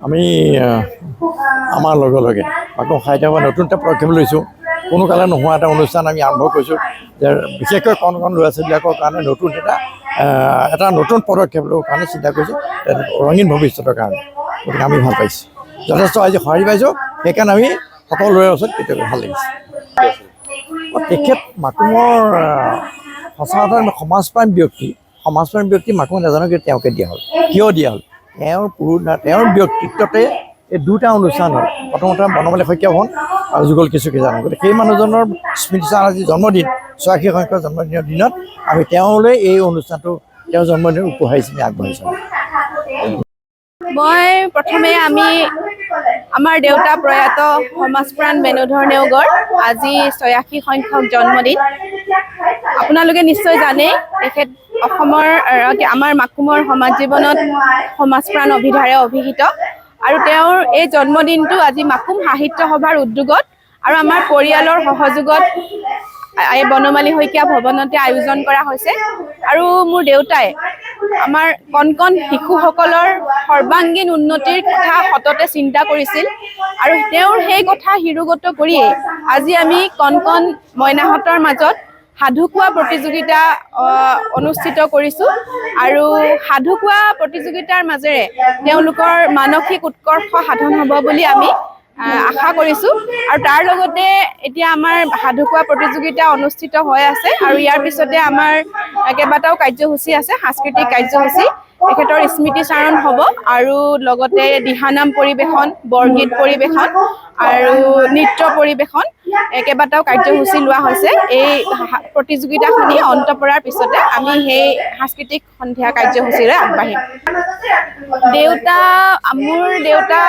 আমি আমাৰ লগে লগে আকৌ সাহিত্য সভা নতুন এটা পদক্ষেপ লৈছোঁ। কোনো কালে নোহোৱা এটা অনুষ্ঠান আমি আৰম্ভ কৰিছোঁ যে বিশেষকৈ কণ ল'ৰা ছোৱালীবিলাকৰ কাৰণে নতুন এটা নতুন পদক্ষেপ ল'বৰ কাৰণে চিন্তা কৰিছোঁ ৰঙীন ভৱিষ্যতৰ কাৰণে। গতিকে আমি ভাল পাইছোঁ, যথেষ্ট আজি সঁহাৰি পাইছোঁ। সেইকাৰণে আমি সকলোৰে ওচৰত কেতিয়াবা ভাল লাগিছে। তেখেত মাকুমৰ সঁচা কথা সমাজপ্ৰাণ ব্যক্তি মাকুম নাজানো কিন্তু তেওঁকে দিয়া হ'ল। কিয় দিয়া হ'ল? তেওঁৰ ব্যক্তিত্বতে এই দুটা অনুষ্ঠান হ'ল। প্ৰথমতে বনমালী শইকীয়া ভৱন আৰু যুগল কিশোৰ জানো। গতিকে সেই মানুহজনৰ স্মৃতিচাৰ আজি জন্মদিন ৮৬ সংখ্যক জন্মদিনৰ দিনত আমি তেওঁলৈ এই অনুষ্ঠানটো তেওঁৰ জন্মদিন উপহাৰ হিচাপে আগবাঢ়িছোঁ। মই প্ৰথমে আমাৰ দেউতা প্ৰয়াত সমাজপ্ৰাণ বেণুধৰ নেওগৰ আজি ৮৬ সংখ্যক জন্মদিন। আপোনালোকে নিশ্চয় জানে তেখেত আমাৰ মাকুমৰ সমাজ জীৱনত সমাজপ্ৰাণ অভিধাৰে অভিহিত আৰু তেওঁৰ এই জন্মদিনটো আজি মাকুম সাহিত্য সভাৰ উদ্যোগত আৰু আমাৰ পৰিয়ালৰ সহযোগত এই বনমালী শইকীয়া ভৱনতে আয়োজন কৰা হৈছে। আৰু মোৰ দেউতাই আমাৰ কণ কণ শিশুসকলৰ সৰ্বাংগীন উন্নতিৰ কথা সততে চিন্তা কৰিছিল আৰু তেওঁৰ সেই কথা শিৰোগত কৰিয়েই আজি আমি কণ কণ মইনাহঁতৰ মাজত সাধু কোৱা প্ৰতিযোগিতা অনুষ্ঠিত কৰিছোঁ আৰু সাধু কোৱা প্ৰতিযোগিতাৰ মাজেৰে তেওঁলোকৰ মানসিক উৎকৰ্ষ সাধন হ'ব বুলি আমি আশা কৰিছোঁ। আৰু তাৰ লগতে এতিয়া আমাৰ সাধু কোৱা প্ৰতিযোগিতা অনুষ্ঠিত হৈ আছে আৰু ইয়াৰ পিছতে আমাৰ কেইবাটাও কাৰ্যসূচী আছে, সাংস্কৃতিক কাৰ্যসূচী। তেখেতৰ স্মৃতিচাৰণ হ'ব আৰু লগতে দিহানাম পৰিৱেশন, বৰগীত পৰিৱেশন আৰু নৃত্য পৰিৱেশন কেইবাটাও কাৰ্যসূচী লোৱা হৈছে। এই প্ৰতিযোগিতাখিনি অন্ত পৰাৰ পিছতে আমি সেই সাংস্কৃতিক সন্ধিয়া কাৰ্যসূচীৰে আগবাঢ়িম। মোৰ দেউতা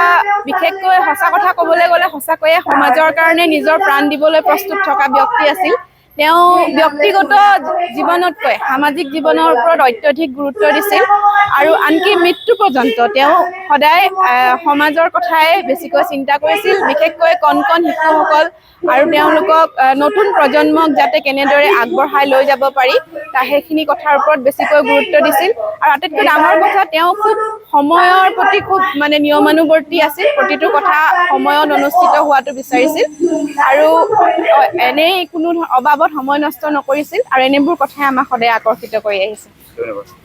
বিশেষকৈ সঁচা কথা ক'বলৈ গ'লে সঁচাকৈয়ে সমাজৰ কাৰণে নিজৰ প্ৰাণ দিবলৈ প্ৰস্তুত থকা ব্যক্তি আছিল। তেওঁ ব্যক্তিগত জীৱনতকৈ সামাজিক জীৱনৰ ওপৰত অত্যধিক গুৰুত্ব দিছিল আৰু আনকি মৃত্যু পৰ্যন্ত তেওঁ সদায় সমাজৰ কথাই বেছিকৈ চিন্তা কৰিছিল। বিশেষকৈ কণ কণ শিশুসকল আৰু তেওঁলোকক নতুন প্ৰজন্মক যাতে কেনেদৰে আগবঢ়াই লৈ যাব পাৰি সেইখিনি কথাৰ ওপৰত বেছিকৈ গুৰুত্ব দিছিল। আৰু আটাইতকৈ ডাঙৰ কথা, তেওঁ খুব সময়ৰ প্ৰতি খুব নিয়মানুৱৰ্তী আছিল। প্ৰতিটো কথা সময়ত অনুষ্ঠিত হোৱাটো বিচাৰিছিল আৰু এনেই কোনো অবাবত সময় নষ্ট নকৰিছিল আৰু এনেবোৰ কথাই আমাক সদায় আকৰ্ষিত কৰি আহিছে। ধন্যবাদ।